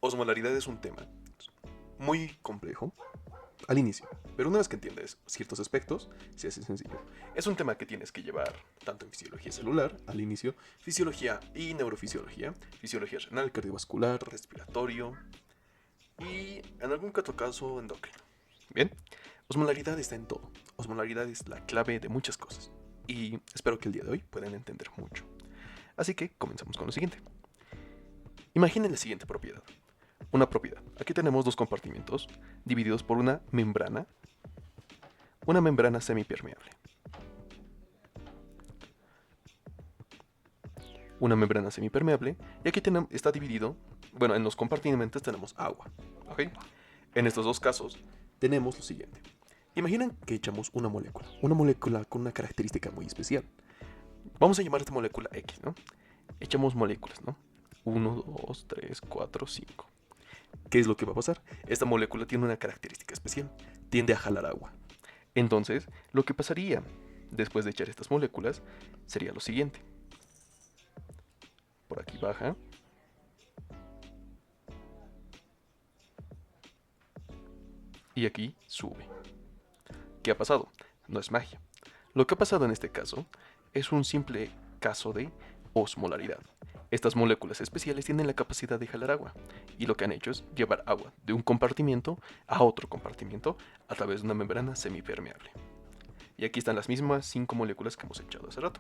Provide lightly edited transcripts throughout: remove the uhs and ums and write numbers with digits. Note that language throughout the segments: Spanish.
Osmolaridad es un tema muy complejo al inicio, pero una vez que entiendes ciertos aspectos, se hace sencillo. Es un tema que tienes que llevar tanto en fisiología celular, al inicio, fisiología y neurofisiología, fisiología renal, cardiovascular, respiratorio y en algún que otro caso endocrino. Bien, osmolaridad está en todo. Osmolaridad es la clave de muchas cosas y espero que el día de hoy puedan entender mucho. Así que comenzamos con lo siguiente. Imaginen la siguiente propiedad. Una propiedad. Aquí tenemos dos compartimentos divididos por una membrana semipermeable. Una membrana semipermeable y aquí está dividido, bueno, en los compartimentos tenemos agua, ¿ok? En estos dos casos tenemos lo siguiente. Imaginen que echamos una molécula con una característica muy especial. Vamos a llamar a esta molécula X, ¿no? Echamos moléculas, ¿no? 1, 2, 3, 4, 5. ¿Qué es lo que va a pasar? Esta molécula tiene una característica especial. Tiende a jalar agua. Entonces, lo que pasaría después de echar estas moléculas sería lo siguiente. Por aquí baja. Y aquí sube. ¿Qué ha pasado? No es magia. Lo que ha pasado en este caso es un simple caso de osmolaridad. Estas moléculas especiales tienen la capacidad de jalar agua y lo que han hecho es llevar agua de un compartimento a otro compartimento a través de una membrana semipermeable. Y aquí están las mismas 5 moléculas que hemos echado hace rato.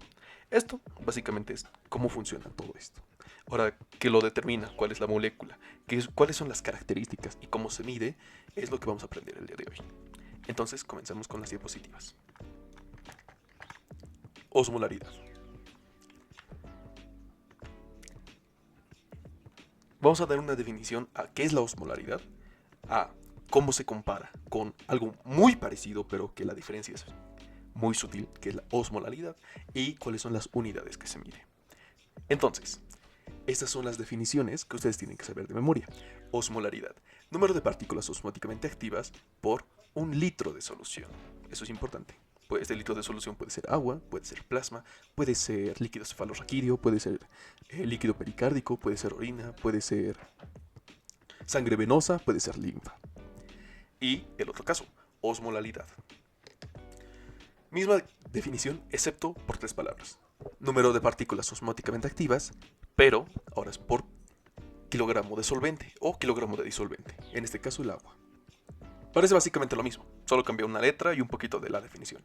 Esto básicamente es cómo funciona todo esto. Ahora, ¿qué lo determina? ¿Cuál es la molécula? ¿Cuáles son las características? Y cómo se mide es lo que vamos a aprender el día de hoy. Entonces, comencemos con las diapositivas. Osmolaridad. Vamos a dar una definición a qué es la osmolaridad, a cómo se compara con algo muy parecido, pero que la diferencia es muy sutil, que es la osmolaridad, y cuáles son las unidades que se mide. Entonces, estas son las definiciones que ustedes tienen que saber de memoria. Osmolaridad: número de partículas osmóticamente activas por un litro de solución. Eso es importante. Pues este litro de solución puede ser agua, puede ser plasma, puede ser líquido cefalorraquídeo, puede ser líquido pericárdico, puede ser orina, puede ser sangre venosa, puede ser linfa. Y el otro caso, osmolalidad. Misma definición, excepto por 3 palabras. Número de partículas osmóticamente activas, pero ahora es por kilogramo de solvente o kilogramo de disolvente, en este caso el agua. Parece básicamente lo mismo, solo cambia una letra y un poquito de la definición.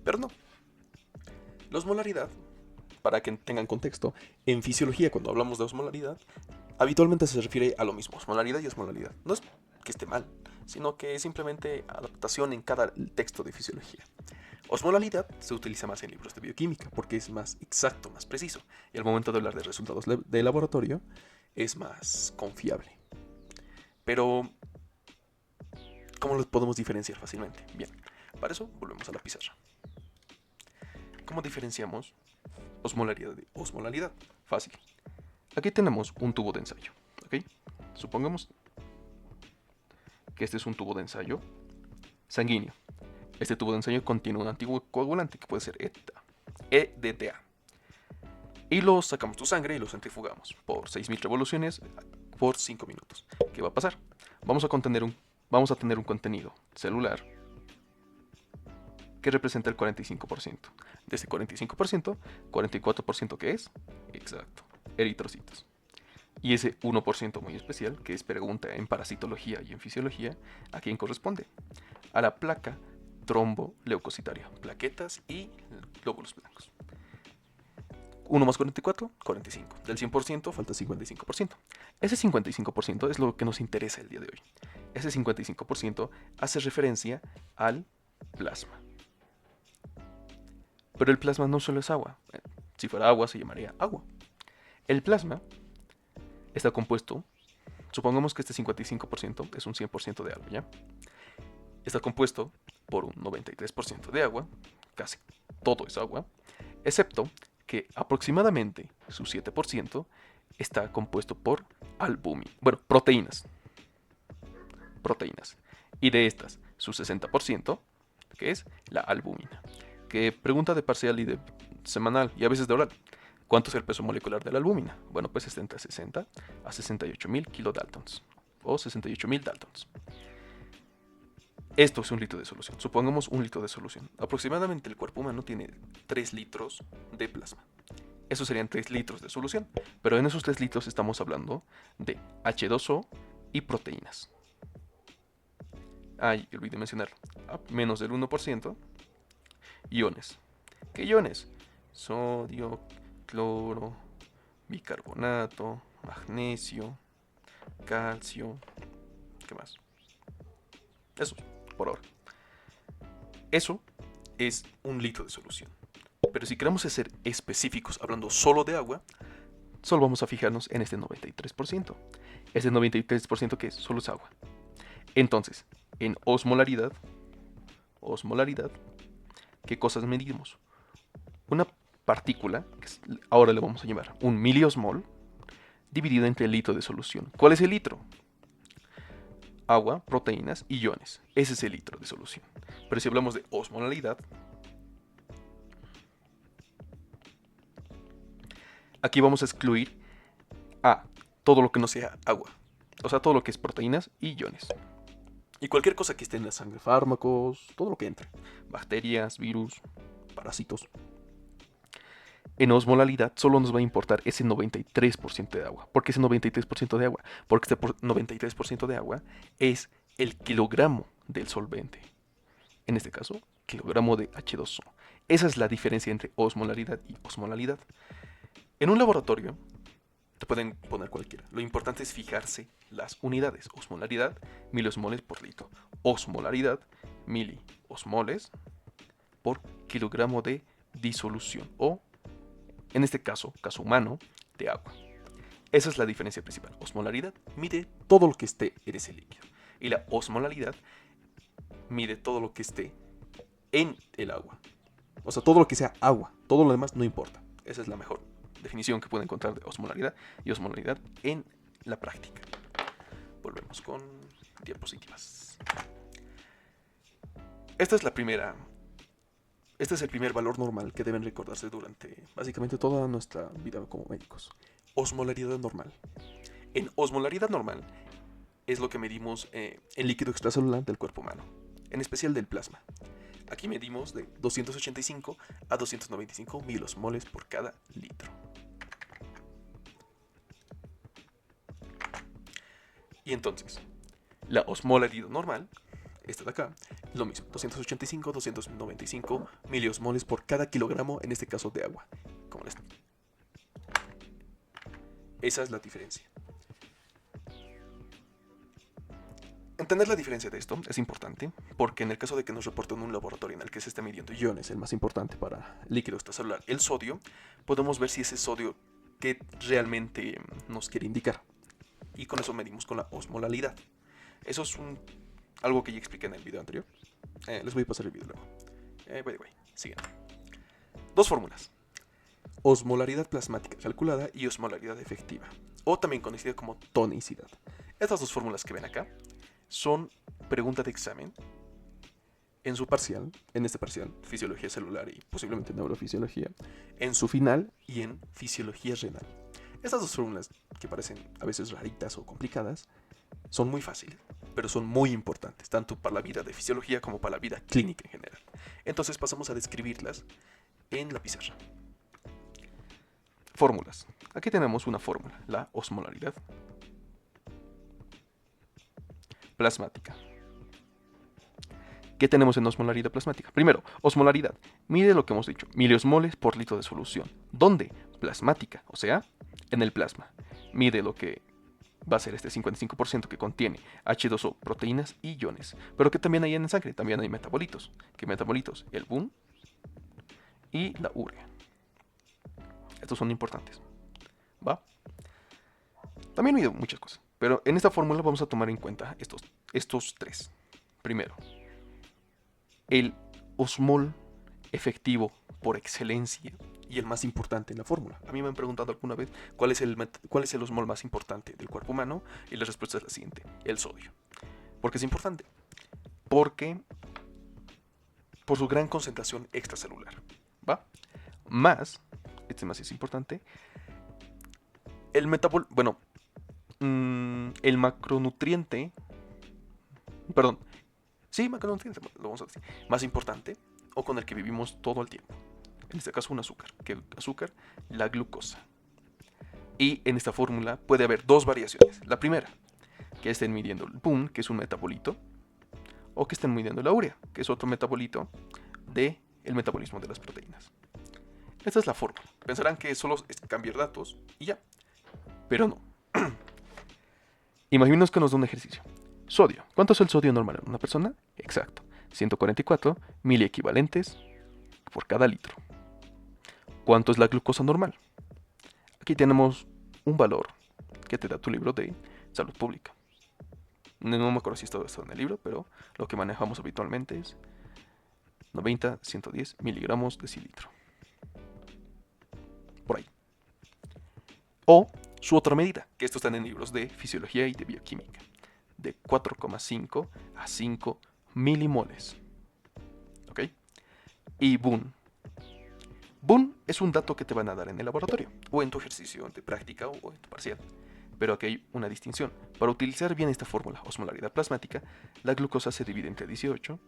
Pero no. La osmolaridad, para que tengan contexto, en fisiología cuando hablamos de osmolaridad, habitualmente se refiere a lo mismo, osmolaridad y osmolaridad. No es que esté mal, sino que es simplemente adaptación en cada texto de fisiología. Osmolaridad se utiliza más en libros de bioquímica porque es más exacto, más preciso, y al momento de hablar de resultados de laboratorio es más confiable. Pero, ¿cómo los podemos diferenciar fácilmente? Bien, para eso volvemos a la pizarra. ¿Cómo diferenciamos osmolaridad de osmolalidad? Fácil. Aquí tenemos un tubo de ensayo, ¿ok? Supongamos que este es un tubo de ensayo sanguíneo. Este tubo de ensayo contiene un antiguo coagulante que puede ser EDTA. Y lo sacamos tu sangre y lo centrifugamos por 6000 revoluciones por 5 minutos. ¿Qué va a pasar? Vamos a tener un contenido celular que representa el 45%. De este 45%, 44% ¿qué es? Exacto, eritrocitos. Y ese 1% muy especial, que es pregunta en parasitología y en fisiología, ¿a quién corresponde? A la placa tromboleucocitaria, plaquetas y glóbulos blancos. 1 más 44, 45. Del 100% falta 55%. Ese 55% es lo que nos interesa el día de hoy. Ese 55% hace referencia al plasma. Pero el plasma no solo es agua. Si fuera agua se llamaría agua. El plasma está compuesto, supongamos que este 55% es un 100% de agua, ¿ya? Está compuesto por un 93% de agua, casi todo es agua, excepto que aproximadamente su 7% está compuesto por albúmina, bueno, proteínas. Y de estas, su 60%, que es la albúmina. Que pregunta de parcial y de semanal y a veces de oral. ¿Cuánto es el peso molecular de la albúmina? Bueno, pues está entre 60 a 68.000 kilodaltons. o 68.000 Daltons. Esto es un litro de solución. Supongamos un litro de solución. Aproximadamente el cuerpo humano tiene 3 litros de plasma. Esos serían 3 litros de solución. Pero en esos 3 litros estamos hablando de H2O y proteínas. Ay, olvidé mencionarlo. A menos del 1%, iones. ¿Qué iones? Sodio, cloro, bicarbonato, magnesio, calcio. ¿Qué más? Eso, por ahora. Eso es un litro de solución. Pero si queremos ser específicos hablando solo de agua, solo vamos a fijarnos en este 93%. Este 93% que solo es agua. Entonces, en osmolaridad, ¿qué cosas medimos? Una partícula, que ahora le vamos a llamar un miliosmol, dividida entre el litro de solución. ¿Cuál es el litro? Agua, proteínas y iones. Ese es el litro de solución. Pero si hablamos de osmolaridad, aquí vamos a excluir a todo lo que no sea agua. O sea, todo lo que es proteínas y iones. Y cualquier cosa que esté en la sangre, fármacos, todo lo que entre. Bacterias, virus, parásitos. En osmolalidad solo nos va a importar ese 93% de agua. ¿Por qué ese 93% de agua? Porque este 93% de agua es el kilogramo del solvente. En este caso, kilogramo de H2O. Esa es la diferencia entre osmolaridad y osmolalidad. En un laboratorio te pueden poner cualquiera. Lo importante es fijarse las unidades. Osmolaridad, miliosmoles por litro. Osmolaridad, miliosmoles por kilogramo de disolución. O, en este caso humano, de agua. Esa es la diferencia principal. Osmolaridad mide todo lo que esté en ese líquido. Y la osmolaridad mide todo lo que esté en el agua. O sea, todo lo que sea agua. Todo lo demás no importa. Esa es la mejor definición que pueden encontrar de osmolaridad y osmolaridad en la práctica. Volvemos con diapositivas. Este es el primer valor normal que deben recordarse durante básicamente toda nuestra vida como médicos. Osmolaridad normal. En osmolaridad normal es lo que medimos en líquido extracelular del cuerpo humano, en especial del plasma. Aquí medimos de 285 a 295 milosmoles por cada litro. Y entonces, la osmolaridad normal, esta de acá, lo mismo, 285 a 295 miliosmoles por cada kilogramo, en este caso de agua. Como esta. Esa es la diferencia. Entender la diferencia de esto es importante, porque en el caso de que nos reporten un laboratorio en el que se esté midiendo iones, el más importante para líquido extracelular, el sodio, podemos ver si ese sodio que realmente nos quiere indicar. Y con eso medimos con la osmolalidad. Eso es algo que ya expliqué en el video anterior. Les voy a pasar el video luego. Siguen. Dos fórmulas. Osmolaridad plasmática calculada y osmolaridad efectiva, o también conocida como tonicidad. Estas dos fórmulas que ven acá son pregunta de examen en su parcial, en este parcial, fisiología celular y posiblemente neurofisiología, en su final y en fisiología renal. Estas dos fórmulas, que parecen a veces raritas o complicadas, son muy fáciles, pero son muy importantes, tanto para la vida de fisiología como para la vida clínica en general. Entonces pasamos a describirlas en la pizarra. Fórmulas. Aquí tenemos una fórmula, la osmolaridad plasmática. ¿Qué tenemos en osmolaridad plasmática? Primero, osmolaridad. Mide lo que hemos dicho, miliosmoles por litro de solución. ¿Dónde? Plasmática, o sea, en el plasma. Mide lo que va a ser este 55% que contiene H2O, proteínas y iones. Pero que también hay en sangre, también hay metabolitos. ¿Qué metabolitos? El BUN y la urea. Estos son importantes. ¿Va? También mide muchas cosas. Pero en esta fórmula vamos a tomar en cuenta estos tres. Primero, el osmol efectivo por excelencia y el más importante en la fórmula. A mí me han preguntado alguna vez cuál es el osmol más importante del cuerpo humano y la respuesta es la siguiente: el sodio. ¿Por qué es importante? Porque por su gran concentración extracelular. ¿Va? Más, este más es importante, el macronutriente, perdón, sí, macronutriente, lo vamos a decir, más importante o con el que vivimos todo el tiempo. En este caso un azúcar, que azúcar, la glucosa. Y en esta fórmula puede haber dos variaciones. La primera, que estén midiendo el boom, que es un metabolito, o que estén midiendo la urea, que es otro metabolito del metabolismo de las proteínas. Esta es la fórmula. Pensarán que solo es cambiar datos y ya. Pero no. Imaginemos que nos da un ejercicio. Sodio. ¿Cuánto es el sodio normal en una persona? Exacto. 144 miliequivalentes por cada litro. ¿Cuánto es la glucosa normal? Aquí tenemos un valor que te da tu libro de salud pública. No me acuerdo si esto está en el libro, pero lo que manejamos habitualmente es 90-110 miligramos decilitro. Por ahí. O su otra medida, que esto está en libros de fisiología y de bioquímica, de 4,5 a 5 milimoles. ¿Ok? Y boom. Boom es un dato que te van a dar en el laboratorio, o en tu ejercicio de práctica, o en tu parcial. Pero aquí hay una distinción. Para utilizar bien esta fórmula, osmolaridad plasmática, la glucosa se divide entre 18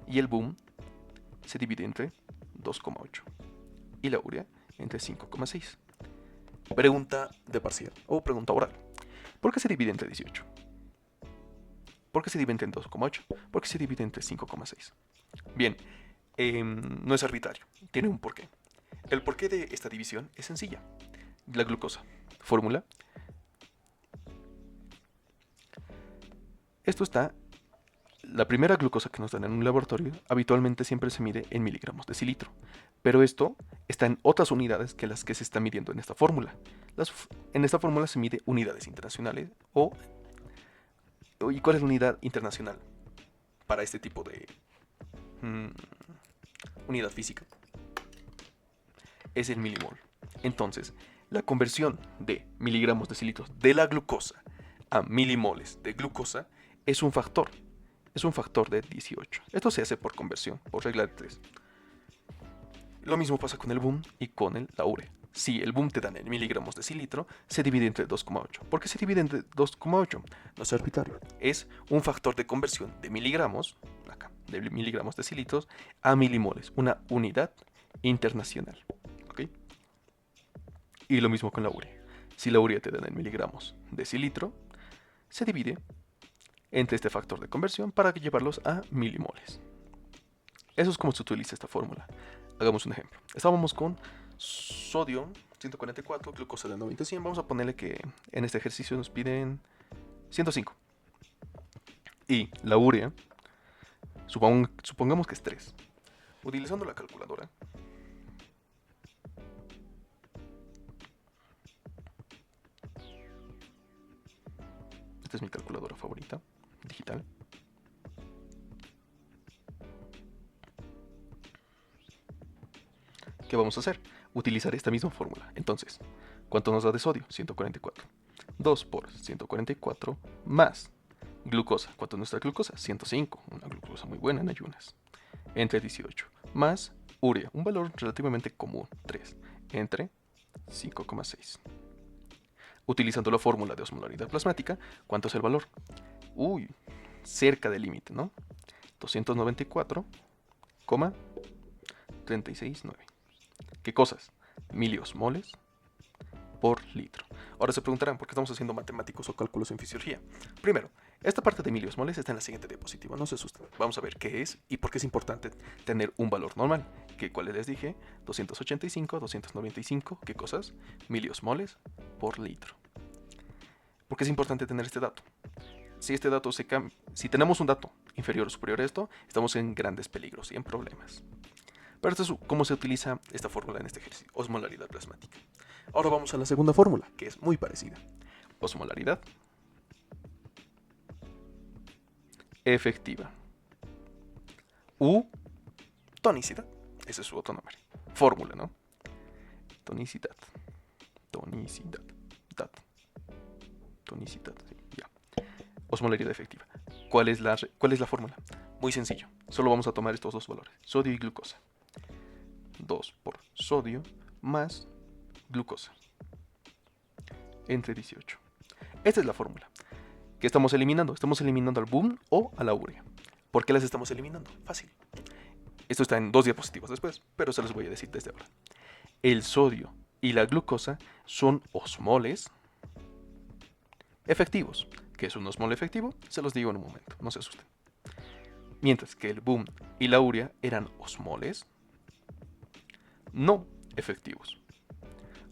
y el boom se divide entre 2,8 y la urea entre 5,6. Pregunta de parcial o pregunta oral. ¿Por qué se divide entre 18? ¿Por qué se divide entre 2,8? ¿Por qué se divide entre 5,6? Bien, no es arbitrario, tiene un porqué. El porqué de esta división es sencilla. La glucosa, fórmula. Esto está, la primera glucosa que nos dan en un laboratorio habitualmente siempre se mide en miligramos decilitro, pero esto está en otras unidades que las que se está midiendo en esta fórmula. En esta fórmula se mide unidades internacionales ¿y cuál es la unidad internacional para este tipo de unidad física? Es el milimol. Entonces, la conversión de miligramos decilitros de la glucosa a milimoles de glucosa es un factor de 18. Esto se hace por conversión, por regla de 3. Lo mismo pasa con el boom y con la urea. Si el boom te dan en miligramos decilitro, se divide entre 2,8. ¿Por qué se divide entre 2,8? No es arbitrario. Es un factor de conversión de miligramos, acá, de miligramos decilitros a milimoles, una unidad internacional. ¿Ok? Y lo mismo con la urea. Si la urea te dan en miligramos decilitro, se divide entre este factor de conversión para llevarlos a milimoles. Eso es como se utiliza esta fórmula. Hagamos un ejemplo. Estábamos con sodio 144, glucosa de 90 100. Vamos a ponerle que en este ejercicio nos piden 105. Y la urea, supongamos que es 3. Utilizando la calculadora, esta es mi calculadora favorita, digital. ¿Qué vamos a hacer? Utilizar esta misma fórmula. Entonces, ¿cuánto nos da de sodio? 144. 2 por 144 más glucosa. ¿Cuánto es nuestra glucosa? 105. Una glucosa muy buena en ayunas. Entre 18. Más urea. Un valor relativamente común. 3. Entre 5,6. Utilizando la fórmula de osmolaridad plasmática, ¿cuánto es el valor? Uy, cerca del límite, ¿no? 294,369. ¿Qué cosas? Miliosmoles por litro. Ahora se preguntarán por qué estamos haciendo matemáticos o cálculos en fisiología. Primero, esta parte de miliosmoles está en la siguiente diapositiva, no se asusten. Vamos a ver qué es y por qué es importante tener un valor normal. ¿Cuál les dije? 285, 295, ¿qué cosas? Miliosmoles por litro. ¿Por qué es importante tener este dato? Si este dato si tenemos un dato inferior o superior a esto, estamos en grandes peligros y en problemas. Pero esto es cómo se utiliza esta fórmula en este ejercicio, osmolaridad plasmática. Ahora vamos a la segunda fórmula, que es muy parecida. Osmolaridad efectiva. U tonicidad. Ese es su otro nombre. Fórmula, ¿no? Tonicidad. Tonicidad. Tonicidad, sí, ya. Osmolaridad efectiva. ¿Cuál es la fórmula? Muy sencillo. Solo vamos a tomar estos dos valores, sodio y glucosa. 2 por sodio más glucosa entre 18. Esta es la fórmula. ¿Qué estamos eliminando? Estamos eliminando al boom o a la urea. ¿Por qué las estamos eliminando? Fácil. Esto está en 2 diapositivas después, pero se los voy a decir desde ahora. El sodio y la glucosa son osmoles efectivos. ¿Qué es un osmol efectivo? Se los digo en un momento, no se asusten. Mientras que el boom y la urea eran osmoles no efectivos.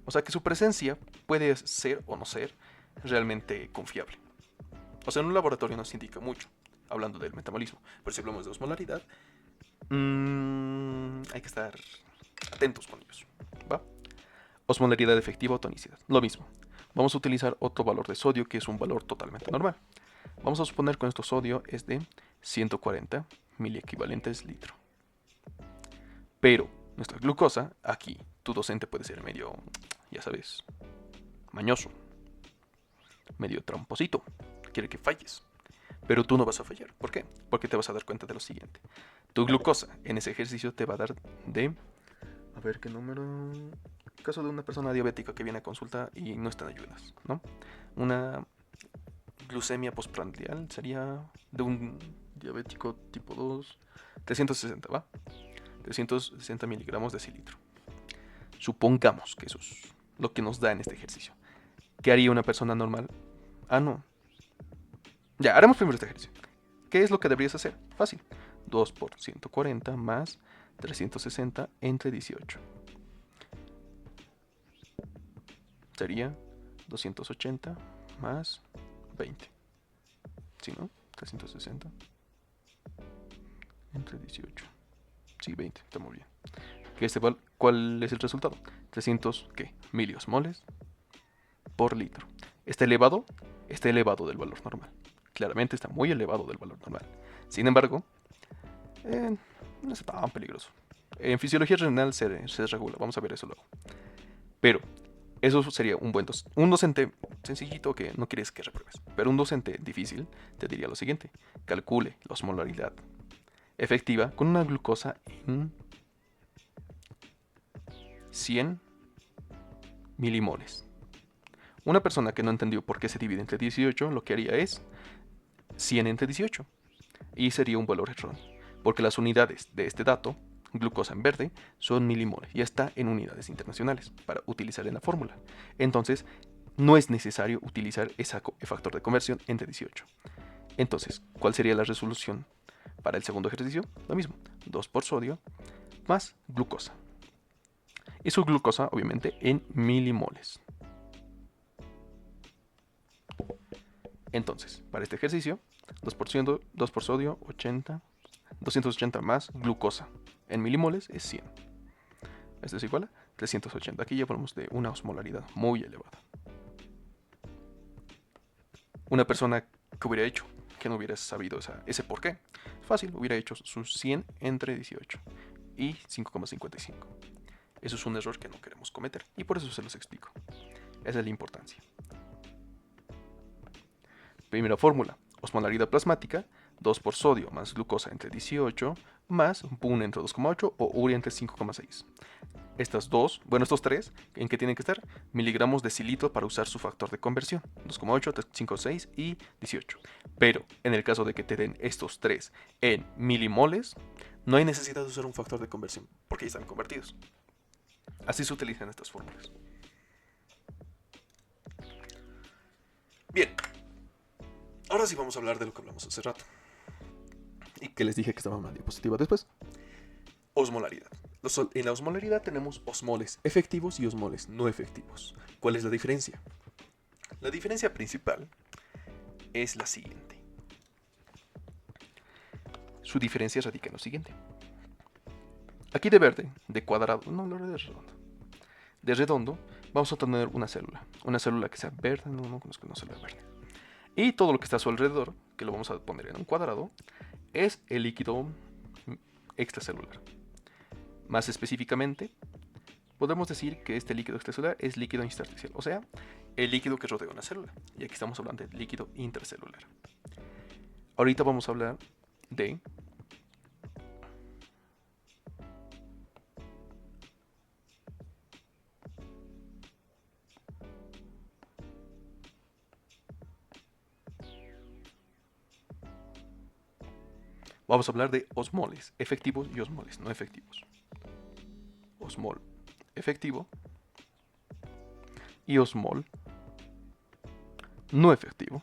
O sea que su presencia puede ser o no ser realmente confiable. O sea, en un laboratorio nos indica mucho, hablando del metabolismo. Pero si hablamos de osmolaridad, hay que estar atentos con ellos, ¿va? Osmolaridad efectiva o tonicidad, lo mismo. Vamos a utilizar otro valor de sodio que es un valor totalmente normal. Vamos a suponer que nuestro sodio es de 140 miliequivalentes litro. Pero nuestra glucosa, aquí tu docente puede ser medio, ya sabes, mañoso, medio tramposito, quiere que falles. Pero tú no vas a fallar. ¿Por qué? Porque te vas a dar cuenta de lo siguiente. Tu glucosa en ese ejercicio te va a dar de... A ver, ¿qué número? Caso de una persona diabética que viene a consulta y no está en ayunas, ¿no? Una glucemia postprandial sería de un diabético tipo 2, 360, ¿va? 360 miligramos de cilitro. Supongamos que eso es lo que nos da en este ejercicio. ¿Qué haría una persona normal? Ah, no. Ya, haremos primero este ejercicio. ¿Qué es lo que deberías hacer? Fácil. 2 por 140 más 360 entre 18. Sería 280 más 20. ¿Sí, no? 360 entre 18. Sí, 20, está muy bien. ¿Cuál es el resultado? 300, ¿qué? Miliosmoles por litro. ¿Está elevado? Está elevado del valor normal. Claramente está muy elevado del valor normal. Sin embargo, no es tan peligroso. En fisiología renal se regula, vamos a ver eso luego. Pero eso sería un docente sencillito que no quieres que repruebes. Pero un docente difícil te diría lo siguiente. Calcule la osmolaridad efectiva con una glucosa en 100 milimoles. Una persona que no entendió por qué se divide entre 18, lo que haría es 100 entre 18. Y sería un valor erróneo. Porque las unidades de este dato, glucosa en verde, son milimoles. Y está en unidades internacionales para utilizar en la fórmula. Entonces, no es necesario utilizar ese factor de conversión entre 18. Entonces, ¿cuál sería la resolución para el segundo ejercicio? Lo mismo, 2 por sodio más glucosa. Y su glucosa, obviamente, en milimoles. Entonces, para este ejercicio, 2 por sodio, 80, 280 más glucosa en milimoles es 100. Esto es igual a 380. Aquí ya hablamos de una osmolaridad muy elevada. Una persona que hubiera hecho, que no hubiera sabido ese por qué, fácil, hubiera hecho sus 100 entre 18 y 5,55. Eso es un error que no queremos cometer y por eso se los explico. Esa es la importancia. Primera fórmula, osmolaridad plasmática, 2 por sodio más glucosa entre 18 más BUN entre 2,8 o urea entre 5,6. Estos tres, ¿en qué tienen que estar? Miligramos de cilitro para usar su factor de conversión, 2,8, 5,6 y 18. Pero en el caso de que te den estos tres en milimoles, no hay necesidad de usar un factor de conversión, porque ya están convertidos. Así se utilizan estas fórmulas. Bien, ahora sí vamos a hablar de lo que hablamos hace rato. Y que les dije que estaba en una diapositiva después. Osmolaridad. En la osmolaridad tenemos osmoles efectivos y osmoles no efectivos. ¿Cuál es la diferencia? La diferencia principal es la siguiente. Su diferencia radica en lo siguiente. Aquí de verde, de cuadrado, no, lo de redondo. De redondo vamos a tener una célula que sea verde, no conozco una célula verde. Y todo lo que está a su alrededor, que lo vamos a poner en un cuadrado, es el líquido extracelular. Más específicamente, podemos decir que este líquido extracelular es líquido intersticial, o sea, el líquido que rodea una célula. Y aquí estamos hablando de líquido intracelular. Ahorita vamos a hablar de Vamos a hablar de osmoles efectivos y osmoles no efectivos. Osmol efectivo y osmol no efectivo.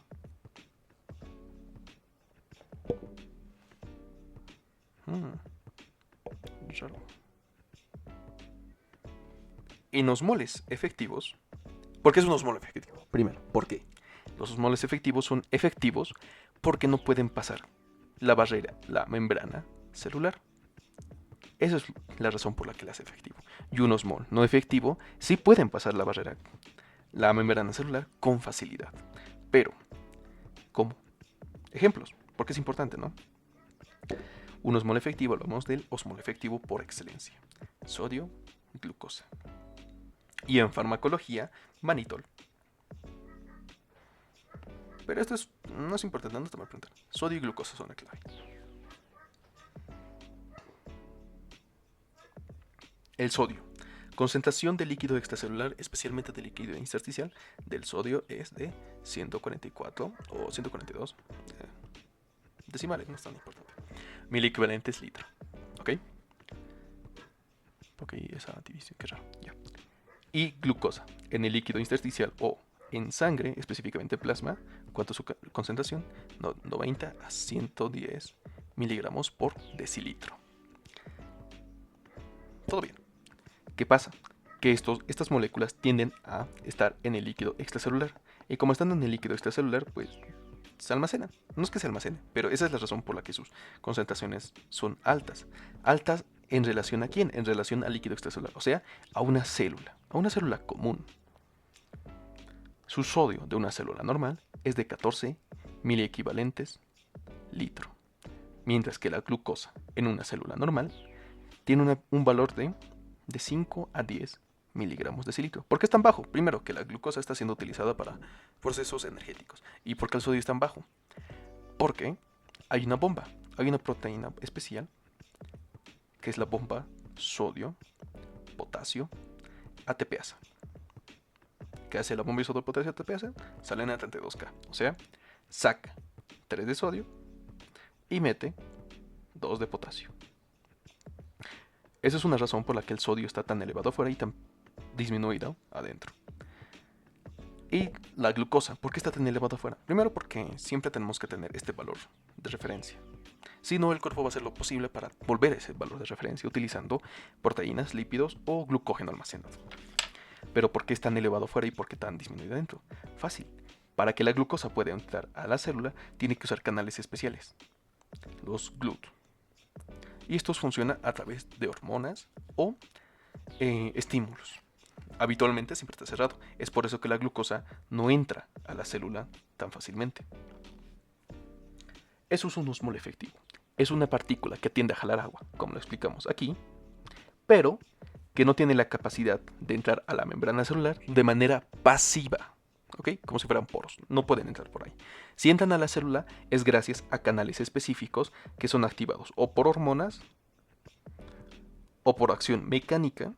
Raro. En osmoles efectivos, ¿por qué es un osmol efectivo? Primero, ¿por qué? Los osmoles efectivos son efectivos porque no pueden pasar la barrera, la membrana celular. Esa es la razón por la que la hace efectivo. Y un osmol no efectivo sí pueden pasar la barrera, la membrana celular con facilidad. Pero, ¿cómo? Ejemplos, porque es importante, ¿no? Un osmol efectivo, hablamos del osmol efectivo por excelencia. Sodio, glucosa. Y en farmacología, manitol. Pero esto no es importante, no te voy a preguntar. Sodio y glucosa son la clave. El sodio. Concentración de líquido extracelular, especialmente de líquido intersticial, del sodio es de 144 o 142 decimales, no es tan importante. Miliequivalentes litro. ¿Ok? Porque esa división, qué raro. Ya. Y glucosa en el líquido intersticial o en sangre, específicamente plasma, ¿cuánto es su concentración? 90 a 110 miligramos por decilitro. Todo bien. ¿Qué pasa? Que estas moléculas tienden a estar en el líquido extracelular. Y como están en el líquido extracelular, pues se almacenan. No es que se almacenen, pero esa es la razón por la que sus concentraciones son altas. Altas en relación a quién? En relación al líquido extracelular, o sea, a una célula común. Su sodio de una célula normal es de 14 miliequivalentes litro, mientras que la glucosa en una célula normal tiene un valor de 5 a 10 miligramos de litro. ¿Por qué es tan bajo? Primero, que la glucosa está siendo utilizada para procesos energéticos. ¿Y por qué el sodio es tan bajo? Porque hay una bomba, hay una proteína especial, que es la bomba sodio, potasio, ATPasa. ¿Qué hace la bomba sodio, potasio, ATPasa? Salen a 32K. O sea, saca 3 de sodio y mete 2 de potasio. Esa es una razón por la que el sodio está tan elevado afuera y tan disminuido adentro. Y la glucosa, ¿por qué está tan elevado afuera? Primero porque siempre tenemos que tener este valor de referencia. Si no, el cuerpo va a hacer lo posible para volver a ese valor de referencia utilizando proteínas, lípidos o glucógeno almacenado. Pero ¿por qué es tan elevado afuera y por qué tan disminuido adentro? Fácil. Para que la glucosa pueda entrar a la célula, tiene que usar canales especiales, los GLUT. Y estos funcionan a través de hormonas o estímulos. Habitualmente siempre está cerrado. Es por eso que la glucosa no entra a la célula tan fácilmente. Eso es un osmol efectivo. Es una partícula que tiende a jalar agua, como lo explicamos aquí, pero que no tiene la capacidad de entrar a la membrana celular de manera pasiva. ¿Ok? Como si fueran poros. No pueden entrar por ahí. Si entran a la célula es gracias a canales específicos que son activados o por hormonas, o por acción mecánica,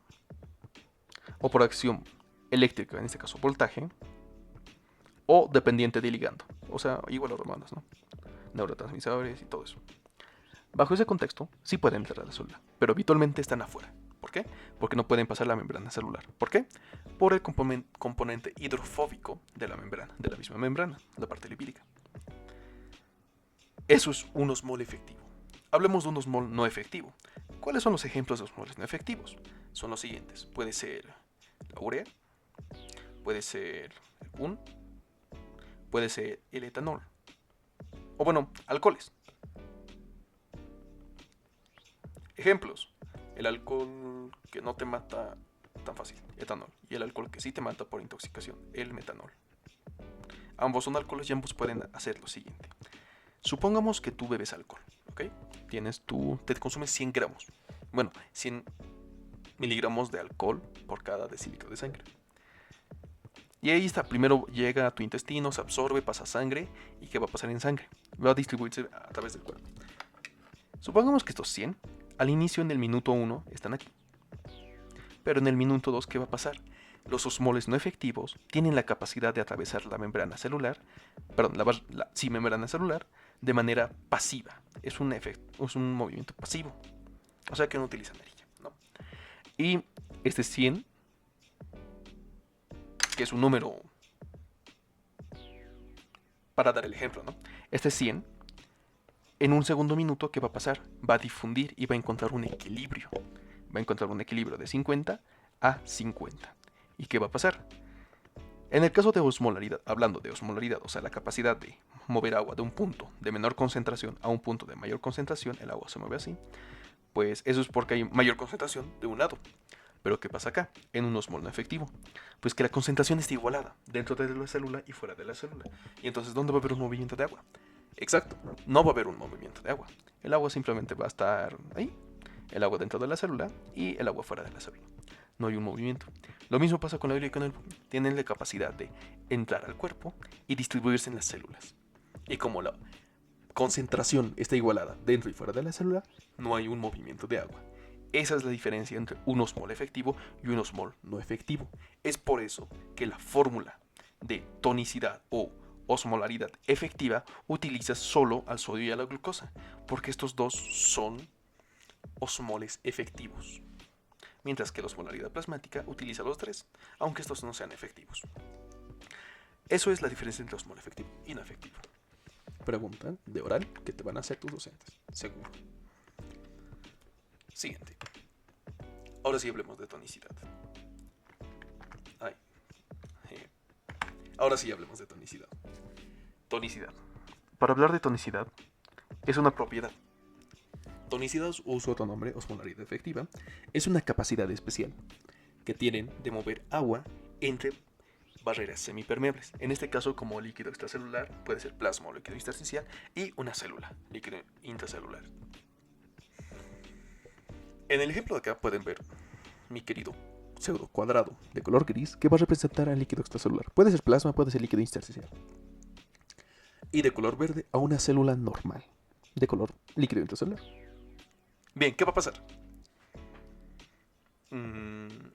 o por acción eléctrica, en este caso voltaje, o dependiente de ligando. O sea, igual hormonas, ¿no? Neurotransmisores y todo eso. Bajo ese contexto, sí pueden entrar a la célula, pero habitualmente están afuera. ¿Por qué? Porque no pueden pasar la membrana celular. ¿Por qué? Por el componente hidrofóbico de la membrana, de la misma membrana, la parte lipídica. Eso es un osmol efectivo. Hablemos de un osmol no efectivo. ¿Cuáles son los ejemplos de osmoles no efectivos? Son los siguientes. Puede ser la urea, puede ser el PUN, puede ser el etanol. O bueno, alcoholes. Ejemplos. El alcohol que no te mata tan fácil, etanol. Y el alcohol que sí te mata por intoxicación, el metanol. Ambos son alcoholes y ambos pueden hacer lo siguiente. Supongamos que tú bebes alcohol, ¿ok? Te consumes 100 gramos. Bueno, 100 miligramos de alcohol por cada decilitro de sangre. Y ahí está, primero llega a tu intestino, se absorbe, pasa a sangre. ¿Y qué va a pasar en sangre? Va a distribuirse a través del cuerpo. Supongamos que estos 100, al inicio en el minuto 1, están aquí. Pero en el minuto 2, ¿qué va a pasar? Los osmoles no efectivos tienen la capacidad de atravesar la membrana celular, perdón, membrana celular, de manera pasiva. Es un movimiento pasivo. O sea que no utiliza energía, ¿no? Y este 100, que es un número, para dar el ejemplo, ¿no? Este 100, en un segundo minuto, ¿qué va a pasar? Va a difundir y va a encontrar un equilibrio. Va a encontrar un equilibrio de 50 a 50. ¿Y qué va a pasar? En el caso de osmolaridad, hablando de osmolaridad, o sea, la capacidad de mover agua de un punto de menor concentración a un punto de mayor concentración, el agua se mueve así, pues eso es porque hay mayor concentración de un lado. Pero ¿qué pasa acá? En un osmol no efectivo. Pues que la concentración está igualada dentro de la célula y fuera de la célula. Y entonces, ¿dónde va a haber un movimiento de agua? Exacto, no va a haber un movimiento de agua. El agua simplemente va a estar ahí. El agua dentro de la célula y el agua fuera de la célula. No hay un movimiento. Lo mismo pasa con el aire y con el polvo. Tienen la capacidad de entrar al cuerpo y distribuirse en las células. Y como la concentración está igualada dentro y fuera de la célula, no hay un movimiento de agua. Esa es la diferencia entre un osmol efectivo y un osmol no efectivo. Es por eso que la fórmula de tonicidad o osmolaridad efectiva utiliza solo al sodio y a la glucosa, porque estos dos son osmoles efectivos. Mientras que la osmolaridad plasmática utiliza los tres, aunque estos no sean efectivos. Eso es la diferencia entre osmol efectivo y no efectivo. Pregunta de oral que te van a hacer tus docentes, seguro. Siguiente. Ahora sí hablemos de tonicidad. Ay. Ahora sí hablemos de tonicidad. Tonicidad. Para hablar de tonicidad, es una propiedad. Tonicidad o su otro nombre, osmolaridad efectiva, es una capacidad especial que tienen de mover agua entre barreras semipermeables. En este caso, como líquido extracelular, puede ser plasma o líquido intersticial, y una célula, líquido intracelular. En el ejemplo de acá pueden ver mi querido pseudo cuadrado de color gris que va a representar al líquido extracelular. Puede ser plasma, puede ser líquido intersticial. Y de color verde a una célula normal, de color líquido intracelular. Bien, ¿qué va a pasar? En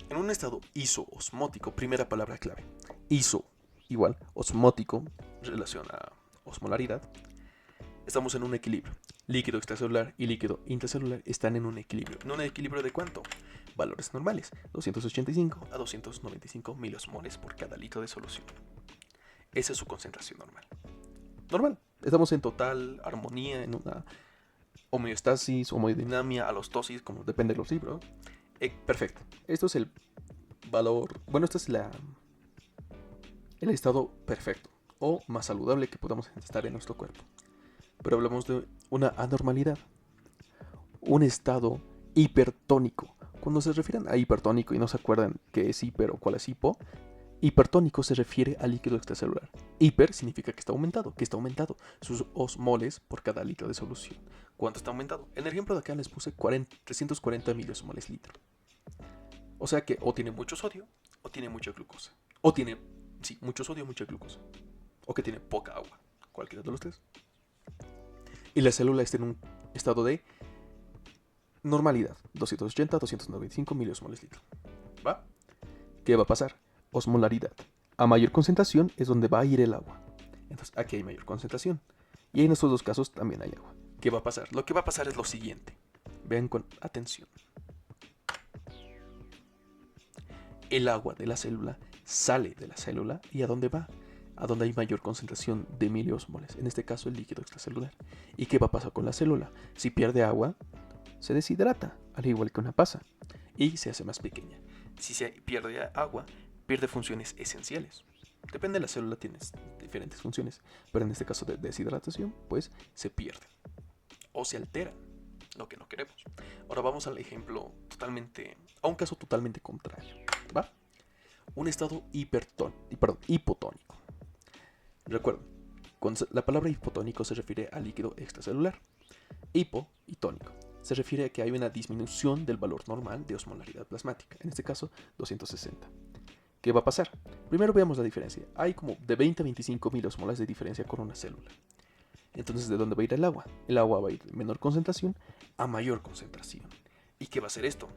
un estado isoosmótico, primera palabra clave. Iso igual, osmótico, relación a osmolaridad. Estamos en un equilibrio. Líquido extracelular y líquido intracelular están en un equilibrio. ¿En un equilibrio de cuánto? Valores normales, 285 a 295 miliosmoles por cada litro de solución. Esa es su concentración normal. Normal. Estamos en total armonía, en una homeostasis, homodinamia, alostosis, como depende de los libros. Perfecto. Esto es el valor. Bueno, este es el estado perfecto o más saludable que podamos estar en nuestro cuerpo. Pero hablamos de una anormalidad, un estado hipertónico. Cuando se refieren a hipertónico y no se acuerdan qué es hiper o cuál es hipo, hipertónico se refiere al líquido extracelular. Hiper significa que está aumentado sus osmoles por cada litro de solución. ¿Cuánto está aumentado? En el ejemplo de acá les puse 340 miliosmoles litro. O sea que o tiene mucho sodio o tiene mucha glucosa. O tiene, sí, mucho sodio o mucha glucosa. O que tiene poca agua. Cualquiera de los tres. Y la célula está en un estado de normalidad. 280 a 295 miliosmoles litro. ¿Va? ¿Qué va a pasar? Osmolaridad. A mayor concentración es donde va a ir el agua. Entonces aquí hay mayor concentración. Y en estos dos casos también hay agua. ¿Qué va a pasar? Lo que va a pasar es lo siguiente. Vean con atención. El agua de la célula sale de la célula y ¿a dónde va? A donde hay mayor concentración de miliosmoles, en este caso el líquido extracelular. ¿Y qué va a pasar con la célula? Si pierde agua, se deshidrata, al igual que una pasa, y se hace más pequeña. Si se pierde agua, pierde funciones esenciales. Depende de la célula, tiene diferentes funciones, pero en este caso de deshidratación, pues se pierde o se altera, lo que no queremos. Ahora vamos al ejemplo a un caso totalmente contrario, ¿va? Un estado hipotónico. Recuerden, cuando la palabra hipotónico se refiere al líquido extracelular. Hipo y tónico se refiere a que hay una disminución del valor normal de osmolaridad plasmática, en este caso 260. ¿Qué va a pasar? Primero veamos la diferencia. Hay como de 20 a 25 miliosmoles de diferencia con una célula. Entonces, ¿de dónde va a ir el agua? El agua va a ir de menor concentración a mayor concentración. ¿Y qué va a hacer esto?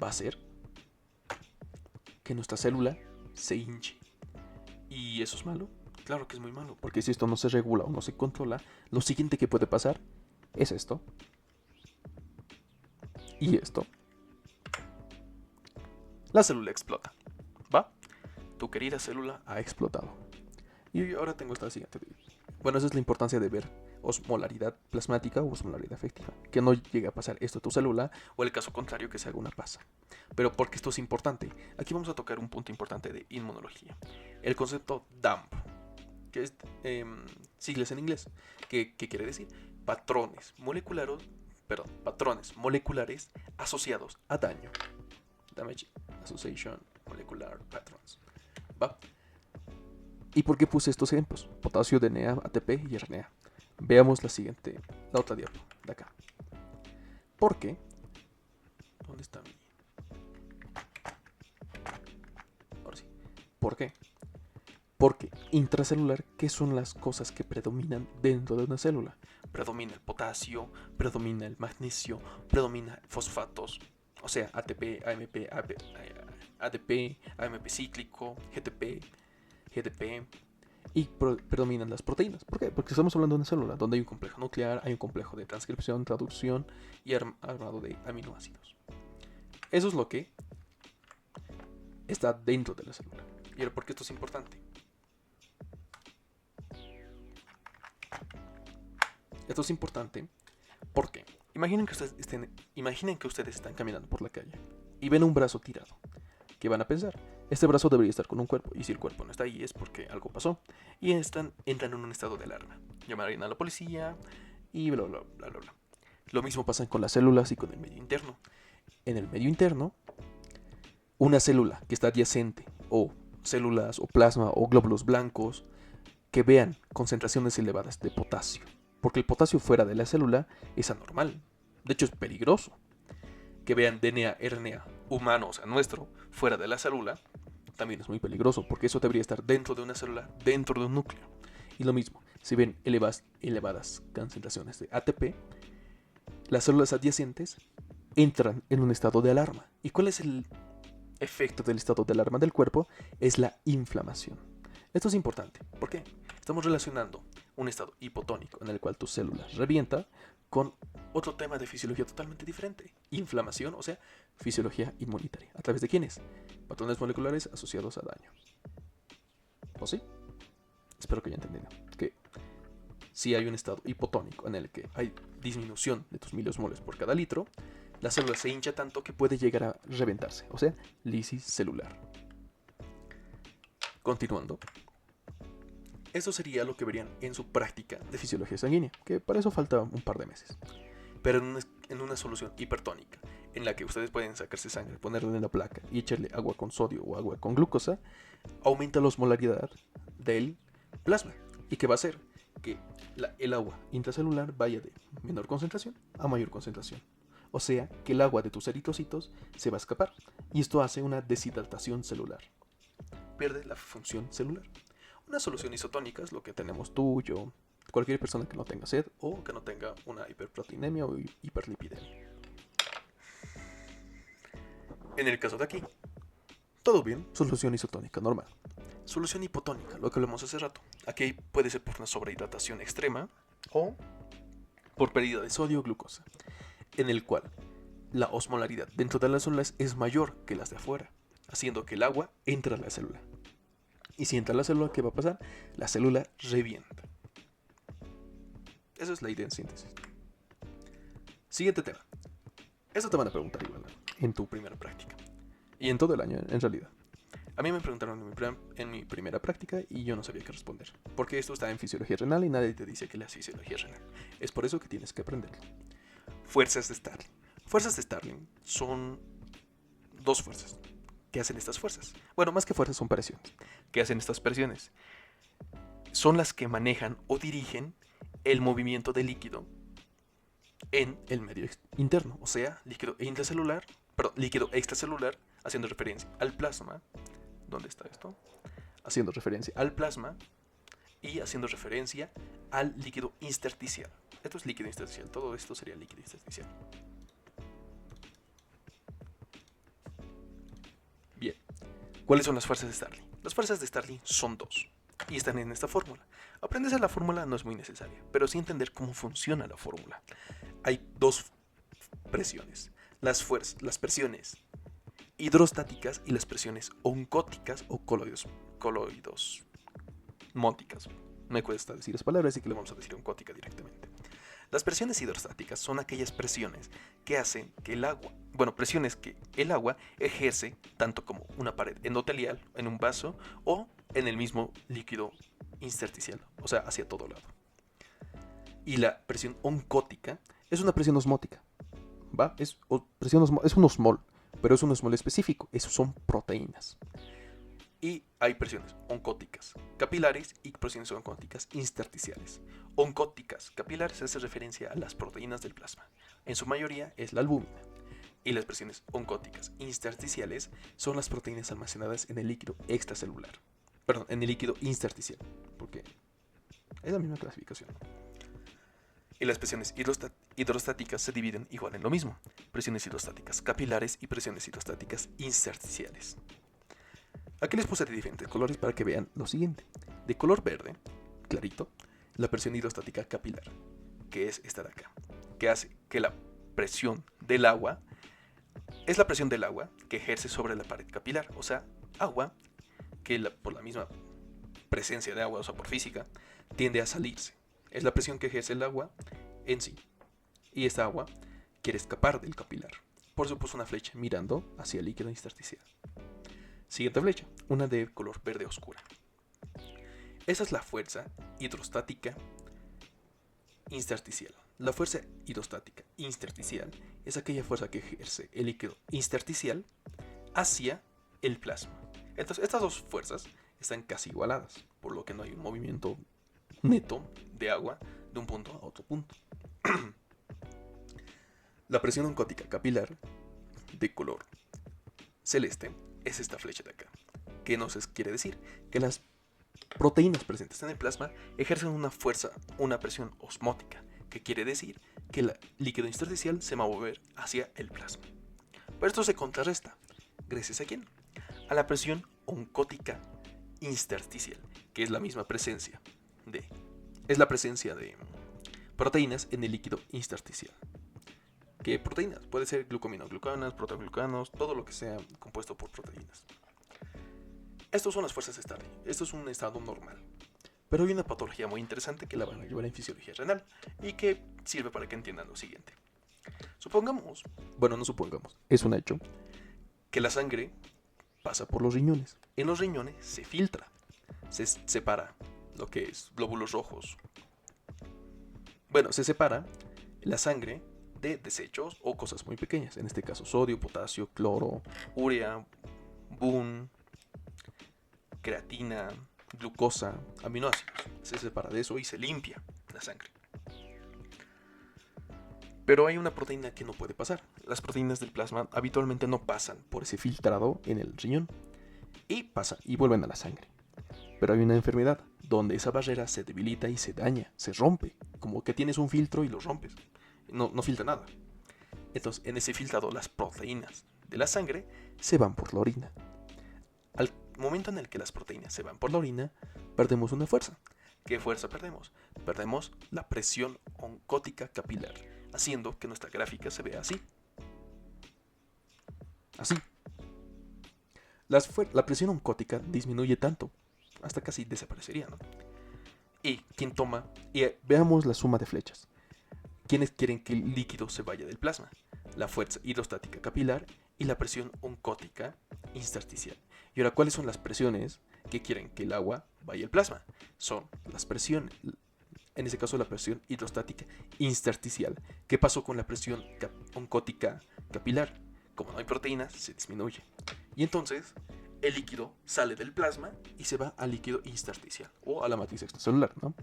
Va a hacer que nuestra célula se hinche. ¿Y eso es malo? Claro que es muy malo, porque si esto no se regula o no se controla, lo siguiente que puede pasar es esto. Y esto. La célula explota. ¿Va? Tu querida célula ha explotado. Y ahora tengo esta siguiente. Bueno, esa es la importancia de ver osmolaridad plasmática o osmolaridad efectiva. Que no llegue a pasar esto a tu célula, o el caso contrario, que se haga una pasa. Pero porque esto es importante, aquí vamos a tocar un punto importante de inmunología. El concepto DAMP, que es siglas en inglés. ¿Qué quiere decir? Patrones moleculares asociados a daño. Damage Association Molecular Patterns. ¿Va? ¿Y por qué puse estos ejemplos? Potasio, DNA, ATP y RNA. Veamos la otra diapo de acá. ¿Por qué? ¿Dónde está mi? Ahora sí. ¿Por qué? Porque intracelular, ¿qué son las cosas que predominan dentro de una célula? Predomina el potasio, predomina el magnesio, predomina fosfatos, o sea, ATP, AMP, ADP, AMP cíclico, GTP, GDP, y predominan las proteínas. ¿Por qué? Porque estamos hablando de una célula donde hay un complejo nuclear, hay un complejo de transcripción, traducción y armado de aminoácidos. Eso es lo que está dentro de la célula. ¿Y ahora por qué esto es importante? Esto es importante porque imaginen que ustedes están caminando por la calle y ven un brazo tirado. ¿Qué van a pensar? Este brazo debería estar con un cuerpo, y si el cuerpo no está ahí es porque algo pasó y entran en un estado de alarma. Llamarían a la policía y bla bla bla bla bla. Lo mismo pasa con las células y con el medio interno. En el medio interno, una célula que está adyacente, o células, o plasma, o glóbulos blancos, que vean concentraciones elevadas de potasio, porque el potasio fuera de la célula es anormal, de hecho es peligroso. Que vean DNA, RNA humano, o sea, nuestro, fuera de la célula, también es muy peligroso, porque eso debería estar dentro de una célula, dentro de un núcleo. Y lo mismo, si ven elevadas concentraciones de ATP, las células adyacentes entran en un estado de alarma. ¿Y cuál es el efecto del estado de alarma del cuerpo? Es la inflamación. Esto es importante. ¿Por qué? Estamos relacionando un estado hipotónico en el cual tu célula revienta con otro tema de fisiología totalmente diferente. Inflamación, o sea, fisiología inmunitaria. ¿A través de quiénes? Patrones moleculares asociados a daño. ¿O sí? Espero que hayan entendido. Que si hay un estado hipotónico en el que hay disminución de tus miliosmoles por cada litro, la célula se hincha tanto que puede llegar a reventarse. O sea, lisis celular. Continuando. Eso sería lo que verían en su práctica de fisiología sanguínea, que para eso falta un par de meses. Pero en una solución hipertónica, en la que ustedes pueden sacarse sangre, ponerla en la placa y echarle agua con sodio o agua con glucosa, aumenta la osmolaridad del plasma. ¿Y qué va a hacer? Que el agua intracelular vaya de menor concentración a mayor concentración. O sea, que el agua de tus eritrocitos se va a escapar. Y esto hace una deshidratación celular. Pierde la función celular. Una solución isotónica es lo que tenemos tú, yo, cualquier persona que no tenga sed o que no tenga una hiperproteinemia o hiperlipidemia. En el caso de aquí, todo bien, solución isotónica normal. Solución hipotónica, lo que hablamos hace rato. Aquí puede ser por una sobrehidratación extrema o por pérdida de sodio o glucosa, en el cual la osmolaridad dentro de las células es mayor que las de afuera, haciendo que el agua entre a la célula. Y si entra a la célula, ¿qué va a pasar? La célula revienta. Esa es la idea en síntesis. Siguiente tema. Esto te van a preguntar igual en tu primera práctica. Y en todo el año, en realidad. A mí me preguntaron en mi primera práctica y yo no sabía qué responder. Porque esto está en fisiología renal y nadie te dice que la fisiología renal. Es por eso que tienes que aprenderlo. Fuerzas de Starling. Fuerzas de Starling son dos fuerzas. ¿Qué hacen estas fuerzas? Bueno, más que fuerzas son presiones. ¿Qué hacen estas presiones? Son las que manejan o dirigen el movimiento de líquido en el medio interno, o sea, líquido extracelular, haciendo referencia al plasma. ¿Dónde está esto? Haciendo referencia al plasma y haciendo referencia al líquido intersticial. Esto es líquido intersticial, todo esto sería líquido intersticial. Bien, ¿cuáles son las fuerzas de Starling? Las fuerzas de Starling son dos. y están en esta fórmula. Aprenderse la fórmula no es muy necesaria, pero sí entender cómo funciona la fórmula. Hay dos presiones, las presiones hidrostáticas y las presiones oncóticas o coloidosmóticas. Me cuesta decir las palabras, así que le vamos a decir oncótica directamente. Las presiones hidrostáticas son aquellas presiones que hacen que presiones que el agua ejerce tanto como una pared endotelial en un vaso o en el mismo líquido intersticial, o sea, hacia todo lado. Y la presión oncótica es una presión osmótica, ¿va? Es un osmol, pero es un osmol específico, esos son proteínas. Y hay presiones oncóticas capilares y presiones oncóticas intersticiales. Oncóticas capilares hace referencia a las proteínas del plasma. En su mayoría es la albúmina. Y las presiones oncóticas intersticiales son las proteínas almacenadas en el líquido extracelular. Perdón, en el líquido intersticial, porque es la misma clasificación. Y las presiones hidrostáticas se dividen igual en lo mismo. Presiones hidrostáticas capilares y presiones hidrostáticas intersticiales. Aquí les puse de diferentes colores para que vean lo siguiente. De color verde, clarito, la presión hidrostática capilar, que es esta de acá, que hace que la presión del agua es la presión del agua que ejerce sobre la pared capilar, o sea, agua que por la misma presencia de agua, o sea, por física, tiende a salirse. Es la presión que ejerce el agua en sí. Y esta agua quiere escapar del capilar. Por eso puse una flecha mirando hacia el líquido intersticial. Siguiente flecha, una de color verde oscura. Esa es la fuerza hidrostática intersticial. La fuerza hidrostática intersticial es aquella fuerza que ejerce el líquido intersticial hacia el plasma. Entonces, estas dos fuerzas están casi igualadas, por lo que no hay un movimiento neto de agua de un punto a otro punto. La presión oncótica capilar de color celeste es esta flecha de acá. ¿Qué nos quiere decir? Que las proteínas presentes en el plasma ejercen una fuerza, una presión osmótica, que quiere decir que el líquido intersticial se va a mover hacia el plasma. Pero esto se contrarresta. ¿Gracias a quién? A la presión oncótica intersticial, que es la misma presencia de proteínas en el líquido intersticial. ¿Qué proteínas? Puede ser glucominoglucanas, proteoglucanos, todo lo que sea compuesto por proteínas. Estas son las fuerzas Starling. Esto es un estado normal. Pero hay una patología muy interesante que la van a llevar en fisiología renal y que sirve para que entiendan lo siguiente. No supongamos, es un hecho, que la sangre pasa por los riñones. En los riñones se filtra, se separa lo que es glóbulos rojos. Se separa la sangre de desechos o cosas muy pequeñas, en este caso sodio, potasio, cloro, urea, BUN, creatina, glucosa, aminoácidos. Se separa de eso y se limpia la sangre. Pero hay una proteína que no puede pasar. Las proteínas del plasma habitualmente no pasan por ese filtrado en el riñón y pasan y vuelven a la sangre. Pero hay una enfermedad donde esa barrera se debilita y se daña, se rompe, como que tienes un filtro y lo rompes. No filtra nada. Entonces, en ese filtrado, las proteínas de la sangre se van por la orina. Al momento en el que las proteínas se van por la orina, perdemos una fuerza. ¿Qué fuerza perdemos? Perdemos la presión oncótica capilar, haciendo que nuestra gráfica se vea así. Así. La presión oncótica disminuye tanto, hasta casi desaparecería, ¿no? Y veamos la suma de flechas. ¿Quiénes quieren que el líquido se vaya del plasma? La fuerza hidrostática capilar y la presión oncótica intersticial. Y ahora, ¿cuáles son las presiones que quieren que el agua vaya al plasma? Son las presiones, en ese caso la presión hidrostática intersticial. ¿Qué pasó con la presión oncótica capilar? Como no hay proteínas, se disminuye. Y entonces, el líquido sale del plasma y se va al líquido intersticial o a la matriz extracelular, ¿no?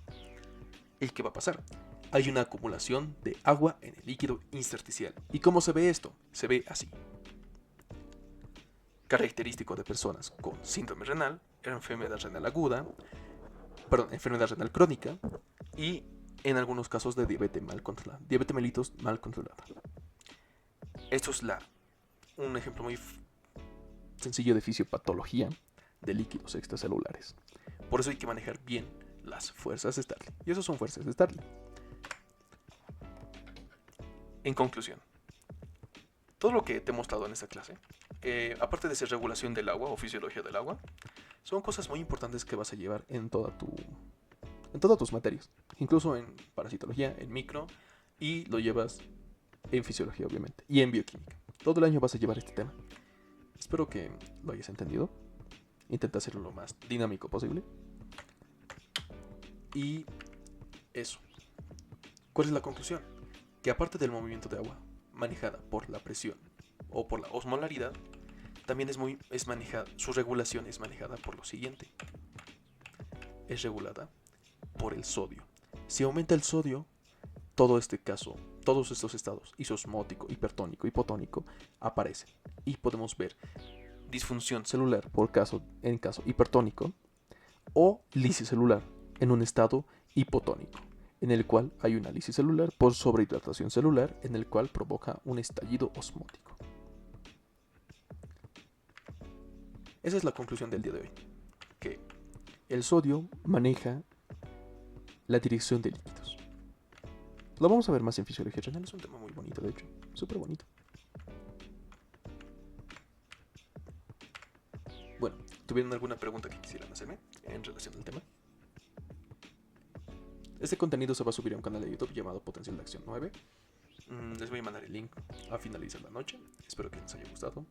¿Y qué va a pasar? Hay una acumulación de agua en el líquido intersticial. ¿Y cómo se ve esto? Se ve así. Característico de personas con síndrome renal, enfermedad renal aguda, enfermedad renal crónica y en algunos casos de diabetes mal controlada, diabetes mellitus mal controlada. Esto es un ejemplo muy sencillo de fisiopatología de líquidos extracelulares. Por eso hay que manejar bien las fuerzas de Starling. Y eso son fuerzas de Starling. En conclusión, todo lo que te he mostrado en esta clase, aparte de ser regulación del agua o fisiología del agua, son cosas muy importantes que vas a llevar en todas tus materias, incluso en parasitología, en micro, y lo llevas en fisiología, obviamente, y en bioquímica. Todo el año vas a llevar este tema. Espero que lo hayas entendido. Intenta hacerlo lo más dinámico posible. Y eso. ¿Cuál es la conclusión? Que aparte del movimiento de agua, manejada por la presión o por la osmolaridad, también es manejada, su regulación es manejada por lo siguiente. Es regulada por el sodio. Si aumenta el sodio, todos estos estados, isosmótico, hipertónico, hipotónico, aparecen. Y podemos ver disfunción celular en caso hipertónico o lisis celular en un estado hipotónico, en el cual hay una lisis celular por sobrehidratación celular, en el cual provoca un estallido osmótico. Esa es la conclusión del día de hoy, que el sodio maneja la dirección de líquidos. Lo vamos a ver más en fisiología renal, es un tema muy bonito, de hecho, súper bonito. Bueno, ¿tuvieron alguna pregunta que quisieran hacerme en relación al tema? Este contenido se va a subir a un canal de YouTube llamado Potencial de Acción 9. Les voy a mandar el link a finalizar la noche. Espero que les haya gustado.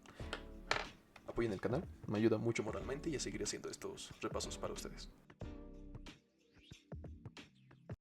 Apoyen el canal, me ayuda mucho moralmente y a seguir haciendo estos repasos para ustedes.